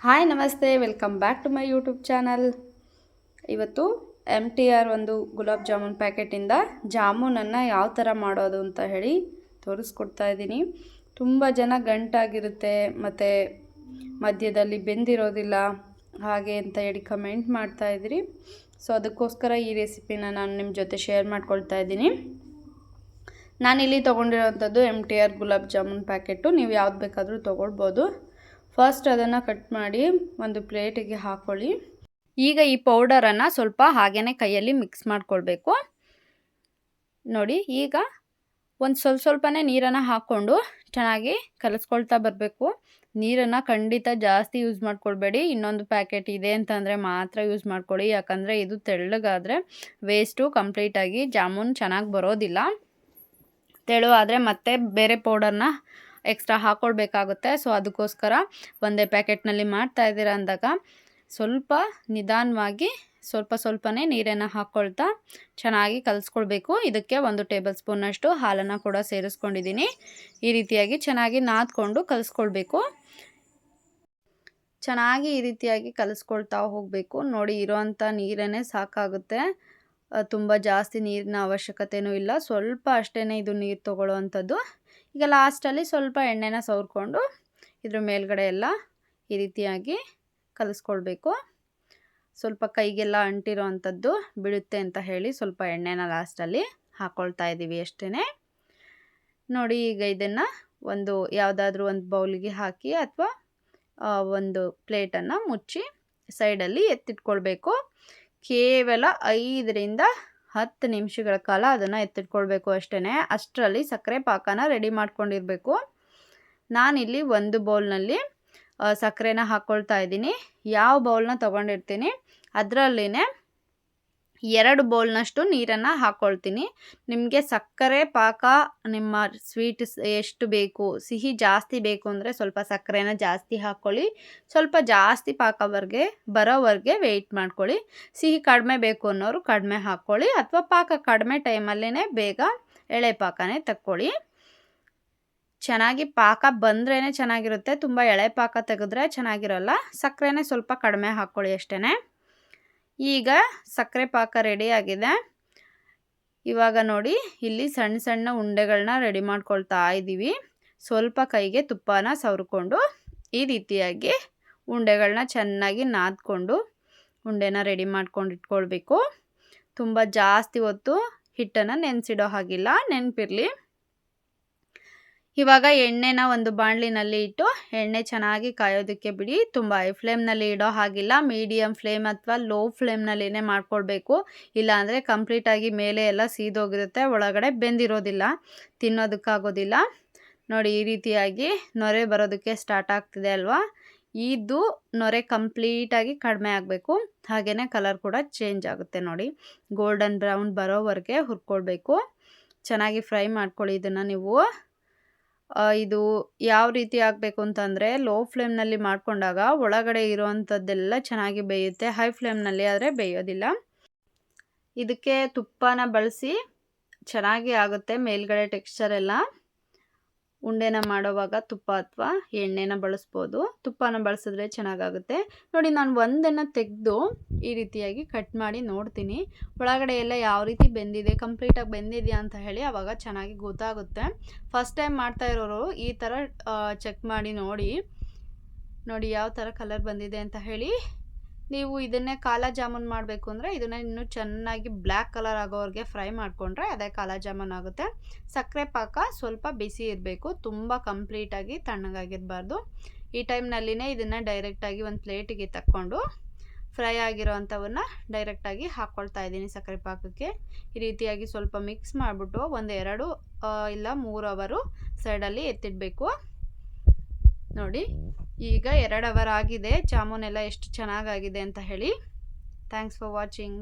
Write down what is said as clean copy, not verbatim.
Hi ನಮಸ್ತೆ, welcome back to my YouTube channel. ಇವತ್ತು MTR ಒಂದು ಗುಲಾಬ್ ಜಾಮೂನ್ ಪ್ಯಾಕೆಟಿಂದ ಜಾಮೂನನ್ನು ಯಾವ ಥರ ಮಾಡೋದು ಅಂತ ಹೇಳಿ ತೋರಿಸ್ಕೊಡ್ತಾ ಇದ್ದೀನಿ. ತುಂಬ ಜನ ಗಂಟಾಗಿರುತ್ತೆ ಮತ್ತು ಮಧ್ಯದಲ್ಲಿ ಬೆಂದಿರೋದಿಲ್ಲ ಹಾಗೆ ಅಂತ ಹೇಳಿ ಕಮೆಂಟ್ ಮಾಡ್ತಾಯಿದ್ರಿ. ಸೊ ಅದಕ್ಕೋಸ್ಕರ ಈ ರೆಸಿಪಿನ ನಾನು ನಿಮ್ಮ ಜೊತೆ ಶೇರ್ ಮಾಡ್ಕೊಳ್ತಾ ಇದ್ದೀನಿ. ನಾನಿಲ್ಲಿ ತೊಗೊಂಡಿರೋವಂಥದ್ದು MTR ಗುಲಾಬ್ ಜಾಮೂನ್ ಪ್ಯಾಕೆಟು. ನೀವು ಯಾವ್ದು ಬೇಕಾದರೂ ತೊಗೊಳ್ಬೋದು. ಫಸ್ಟ್ ಅದನ್ನು ಕಟ್ ಮಾಡಿ ಒಂದು ಪ್ಲೇಟಿಗೆ ಹಾಕ್ಕೊಳ್ಳಿ. ಈಗ ಈ ಪೌಡರನ್ನು ಸ್ವಲ್ಪ ಹಾಗೇ ಕೈಯಲ್ಲಿ ಮಿಕ್ಸ್ ಮಾಡ್ಕೊಳ್ಬೇಕು. ನೋಡಿ, ಈಗ ಒಂದು ಸ್ವಲ್ಪನೇ ನೀರನ್ನು ಹಾಕ್ಕೊಂಡು ಚೆನ್ನಾಗಿ ಕಲಿಸ್ಕೊಳ್ತಾ ಬರಬೇಕು. ನೀರನ್ನು ಖಂಡಿತ ಜಾಸ್ತಿ ಯೂಸ್ ಮಾಡ್ಕೊಳ್ಬೇಡಿ. ಇನ್ನೊಂದು ಪ್ಯಾಕೆಟ್ ಇದೆ ಅಂತಂದರೆ ಮಾತ್ರ ಯೂಸ್ ಮಾಡ್ಕೊಳ್ಳಿ, ಯಾಕಂದರೆ ಇದು ತೆಳ್ಳಗಾದರೆ ವೇಸ್ಟು, ಕಂಪ್ಲೀಟಾಗಿ ಜಾಮೂನ್ ಚೆನ್ನಾಗಿ ಬರೋದಿಲ್ಲ. ತೆಳು ಆದರೆ ಮತ್ತೆ ಬೇರೆ ಪೌಡರ್ನ ಎಕ್ಸ್ಟ್ರಾ ಹಾಕ್ಕೊಳ್ಬೇಕಾಗುತ್ತೆ. ಸೊ ಅದಕ್ಕೋಸ್ಕರ ಒಂದೇ ಪ್ಯಾಕೆಟ್ನಲ್ಲಿ ಮಾಡ್ತಾ ಇದ್ದೀರಾ ಅಂದಾಗ ಸ್ವಲ್ಪ ನಿಧಾನವಾಗಿ ಸ್ವಲ್ಪನೇ ನೀರನ್ನು ಹಾಕ್ಕೊಳ್ತಾ ಚೆನ್ನಾಗಿ ಕಲಿಸ್ಕೊಳ್ಬೇಕು. ಇದಕ್ಕೆ 1 ಟೇಬಲ್ ಸ್ಪೂನಷ್ಟು ಹಾಲನ್ನು ಕೂಡ ಸೇರಿಸ್ಕೊಂಡಿದ್ದೀನಿ. ಈ ರೀತಿಯಾಗಿ ಚೆನ್ನಾಗಿ ನಾದ್ಕೊಂಡು ಕಲಿಸ್ಕೊಳ್ಬೇಕು. ಚೆನ್ನಾಗಿ ಈ ರೀತಿಯಾಗಿ ಕಲಿಸ್ಕೊಳ್ತಾ ಹೋಗಬೇಕು. ನೋಡಿ, ಇರೋವಂಥ ನೀರೇ ಸಾಕಾಗುತ್ತೆ. ತುಂಬ ಜಾಸ್ತಿ ನೀರಿನ ಅವಶ್ಯಕತೆಯೂ ಇಲ್ಲ, ಸ್ವಲ್ಪ ಅಷ್ಟೇ ಇದು ನೀರು ತೊಗೊಳ್ಳೋವಂಥದ್ದು. ಈಗ ಲಾಸ್ಟಲ್ಲಿ ಸ್ವಲ್ಪ ಎಣ್ಣೆನ ಸವರ್ಕೊಂಡು ಇದ್ರ ಮೇಲ್ಗಡೆ ಎಲ್ಲ ಈ ರೀತಿಯಾಗಿ ಕಲಿಸ್ಕೊಳ್ಬೇಕು. ಸ್ವಲ್ಪ ಕೈಗೆಲ್ಲ ಅಂಟಿರೋ ಅಂಥದ್ದು ಬಿಡುತ್ತೆ ಅಂತ ಹೇಳಿ ಸ್ವಲ್ಪ ಎಣ್ಣೆನ ಲಾಸ್ಟಲ್ಲಿ ಹಾಕ್ಕೊಳ್ತಾ ಇದ್ದೀವಿ ಅಷ್ಟೇ. ನೋಡಿ, ಈಗ ಇದನ್ನು ಯಾವುದಾದ್ರೂ ಒಂದು ಬೌಲಿಗೆ ಹಾಕಿ ಅಥವಾ ಒಂದು ಪ್ಲೇಟನ್ನು ಮುಚ್ಚಿ ಸೈಡಲ್ಲಿ ಎತ್ತಿಟ್ಕೊಳ್ಬೇಕು. ಕೇವಲ 5 ರಿಂದ 10 ನಿಮಿಷಗಳ ಕಾಲ ಅದನ್ನು ಎತ್ತಿಟ್ಕೊಳ್ಬೇಕು ಅಷ್ಟೇ. ಅಷ್ಟರಲ್ಲಿ ಸಕ್ಕರೆ ಪಾಕನ ರೆಡಿ ಮಾಡ್ಕೊಂಡಿರಬೇಕು. ನಾನಿಲ್ಲಿ ಒಂದು ಬೌಲ್ನಲ್ಲಿ ಸಕ್ಕರೆನ ಹಾಕ್ಕೊಳ್ತಾ ಇದ್ದೀನಿ. ಯಾವ ಬೌಲ್ನ ತೊಗೊಂಡಿರ್ತೀನಿ ಅದರಲ್ಲಿನೇ 2 ಬೌಲ್ನಷ್ಟು ನೀರನ್ನು ಹಾಕ್ಕೊಳ್ತೀನಿ. ನಿಮಗೆ ಸಕ್ಕರೆ ಪಾಕ ನಿಮ್ಮ ಸ್ವೀಟ್ ಎಷ್ಟು ಬೇಕು, ಸಿಹಿ ಜಾಸ್ತಿ ಬೇಕು ಅಂದರೆ ಸ್ವಲ್ಪ ಸಕ್ಕರೆನ ಜಾಸ್ತಿ ಹಾಕ್ಕೊಳ್ಳಿ. ಸ್ವಲ್ಪ ಜಾಸ್ತಿ ಪಾಕವರೆಗೆ ಬರೋವರೆಗೆ ವೆಯ್ಟ್ ಮಾಡ್ಕೊಳ್ಳಿ. ಸಿಹಿ ಕಡಿಮೆ ಬೇಕು ಅನ್ನೋರು ಕಡಿಮೆ ಹಾಕ್ಕೊಳ್ಳಿ, ಅಥವಾ ಪಾಕ ಕಡಿಮೆ ಟೈಮಲ್ಲೇ ಬೇಗ ಎಳೆ ಪಾಕನೇ ತಕ್ಕೊಳ್ಳಿ. ಚೆನ್ನಾಗಿ ಪಾಕ ಬಂದ್ರೇ ಚೆನ್ನಾಗಿರುತ್ತೆ. ತುಂಬ ಎಳೆ ಪಾಕ ತೆಗೆದ್ರೆ ಚೆನ್ನಾಗಿರೋಲ್ಲ. ಸಕ್ಕರೆನೇ ಸ್ವಲ್ಪ ಕಡಿಮೆ ಹಾಕ್ಕೊಳ್ಳಿ ಅಷ್ಟೇ. ಈಗ ಸಕ್ಕರೆ ಪಾಕ ರೆಡಿಯಾಗಿದೆ. ಇವಾಗ ನೋಡಿ, ಇಲ್ಲಿ ಸಣ್ಣ ಸಣ್ಣ ಉಂಡೆಗಳನ್ನ ರೆಡಿ ಮಾಡ್ಕೊಳ್ತಾ ಇದ್ದೀವಿ. ಸ್ವಲ್ಪ ಕೈಗೆ ತುಪ್ಪನ ಸವರ್ಕೊಂಡು ಈ ರೀತಿಯಾಗಿ ಉಂಡೆಗಳನ್ನ ಚೆನ್ನಾಗಿ ನಾದ್ಕೊಂಡು ಉಂಡೆನ ರೆಡಿ ಮಾಡ್ಕೊಂಡು ಇಟ್ಕೊಳ್ಬೇಕು. ತುಂಬ ಜಾಸ್ತಿ ಹೊತ್ತು ಹಿಟ್ಟನ್ನು ನೆನೆಸಿಡೋ ಹಾಗಿಲ್ಲ, ನೆನಪಿರಲಿ. ಇವಾಗ ಎಣ್ಣೆನ ಒಂದು ಬಾಣಲಿನಲ್ಲಿ ಇಟ್ಟು ಎಣ್ಣೆ ಚೆನ್ನಾಗಿ ಕಾಯೋದಕ್ಕೆ ಬಿಡಿ. ತುಂಬ ಹೈ ಫ್ಲೇಮ್ನಲ್ಲಿ ಇಡೋ ಹಾಗಿಲ್ಲ, ಮೀಡಿಯಮ್ ಫ್ಲೇಮ್ ಅಥವಾ ಲೋ ಫ್ಲೇಮ್ನಲ್ಲಿನೇ ಮಾಡ್ಕೊಳ್ಬೇಕು. ಇಲ್ಲಾಂದರೆ ಕಂಪ್ಲೀಟಾಗಿ ಮೇಲೆ ಎಲ್ಲ ಸೀದೋಗಿರುತ್ತೆ, ಒಳಗಡೆ ಬೆಂದಿರೋದಿಲ್ಲ, ತಿನ್ನೋದಕ್ಕಾಗೋದಿಲ್ಲ. ನೋಡಿ, ಈ ರೀತಿಯಾಗಿ ನೊರೆ ಬರೋದಕ್ಕೆ ಸ್ಟಾರ್ಟ್ ಆಗ್ತಿದೆ ಅಲ್ವಾ. ಇದು ನೊರೆ ಕಂಪ್ಲೀಟಾಗಿ ಕಡಿಮೆ ಆಗಬೇಕು. ಹಾಗೆಯೇ ಕಲರ್ ಕೂಡ ಚೇಂಜ್ ಆಗುತ್ತೆ. ನೋಡಿ, ಗೋಲ್ಡನ್ ಬ್ರೌನ್ ಬರೋವರೆಗೆ ಹುರ್ಕೊಳ್ಬೇಕು. ಚೆನ್ನಾಗಿ ಫ್ರೈ ಮಾಡ್ಕೊಳ್ಳಿ ಇದನ್ನು ನೀವು. ಇದು ಯಾವ ರೀತಿ ಆಗಬೇಕು ಅಂತಂದರೆ, ಲೋ ಫ್ಲೇಮ್ನಲ್ಲಿ ಮಾಡಿಕೊಂಡಾಗ ಒಳಗಡೆ ಇರೋವಂಥದ್ದೆಲ್ಲ ಚೆನ್ನಾಗಿ ಬೇಯುತ್ತೆ. ಹೈ ಫ್ಲೇಮ್ನಲ್ಲಿ ಆದರೆ ಬೇಯೋದಿಲ್ಲ. ಇದಕ್ಕೆ ತುಪ್ಪನ ಬಳಸಿ ಚೆನ್ನಾಗಿ ಆಗುತ್ತೆ ಮೇಲ್ಗಡೆ ಟೆಕ್ಸ್ಚರ್ ಎಲ್ಲ. ಉಂಡೆನ ಮಾಡೋವಾಗ ತುಪ್ಪ ಅಥವಾ ಎಣ್ಣೆನ ಬಳಸ್ಬೋದು. ತುಪ್ಪನ ಬಳಸಿದ್ರೆ ಚೆನ್ನಾಗಾಗುತ್ತೆ. ನೋಡಿ, ನಾನು ಒಂದನ್ನು ತೆಗೆದು ಈ ರೀತಿಯಾಗಿ ಕಟ್ ಮಾಡಿ ನೋಡ್ತೀನಿ ಒಳಗಡೆ ಎಲ್ಲ ಯಾವ ರೀತಿ ಬೆಂದಿದೆ, ಕಂಪ್ಲೀಟಾಗಿ ಬೆಂದಿದೆಯಾ ಅಂತ ಹೇಳಿ. ಆವಾಗ ಚೆನ್ನಾಗಿ ಗೊತ್ತಾಗುತ್ತೆ. ಫಸ್ಟ್ ಟೈಮ್ ಮಾಡ್ತಾ ಇರೋರು ಈ ಥರ ಚೆಕ್ ಮಾಡಿ ನೋಡಿ ಯಾವ ಥರ ಕಲರ್ ಬಂದಿದೆ ಅಂತ ಹೇಳಿ. ನೀವು ಇದನ್ನೇ ಕಾಲಾ ಜಾಮೂನ್ ಮಾಡಬೇಕು ಅಂದರೆ ಇದನ್ನು ಇನ್ನೂ ಚೆನ್ನಾಗಿ ಬ್ಲ್ಯಾಕ್ ಕಲರ್ ಆಗೋವರೆಗೆ ಫ್ರೈ ಮಾಡಿಕೊಂಡ್ರೆ ಅದೇ ಕಾಲಾ ಜಾಮೂನ್ ಆಗುತ್ತೆ. ಸಕ್ಕರೆ ಪಾಕ ಸ್ವಲ್ಪ ಬಿಸಿ ಇರಬೇಕು, ತುಂಬ ಕಂಪ್ಲೀಟಾಗಿ ತಣ್ಣಗಾಗಿರಬಾರ್ದು. ಈ ಟೈಮ್ನಲ್ಲಿನೇ ಇದನ್ನು ಡೈರೆಕ್ಟಾಗಿ ಒಂದು ಪ್ಲೇಟಿಗೆ ತಕ್ಕೊಂಡು ಫ್ರೈ ಆಗಿರೋ ಅಂಥವನ್ನ ಡೈರೆಕ್ಟಾಗಿ ಹಾಕ್ಕೊಳ್ತಾ ಇದ್ದೀನಿ ಸಕ್ಕರೆ ಪಾಕಕ್ಕೆ. ಈ ರೀತಿಯಾಗಿ ಸ್ವಲ್ಪ ಮಿಕ್ಸ್ ಮಾಡಿಬಿಟ್ಟು 1-2 ಇಲ್ಲ 3 ಅವರು ಸೈಡಲ್ಲಿ ಎತ್ತಿಡಬೇಕು. ನೋಡಿ, ಈಗ 2 ಅವರ್ ಆಗಿದೆ. ಜಾಮೂನ್ ಎಲ್ಲ ಎಷ್ಟು ಚೆನ್ನಾಗಾಗಿದೆ ಅಂತ ಹೇಳಿ. Thanks for watching.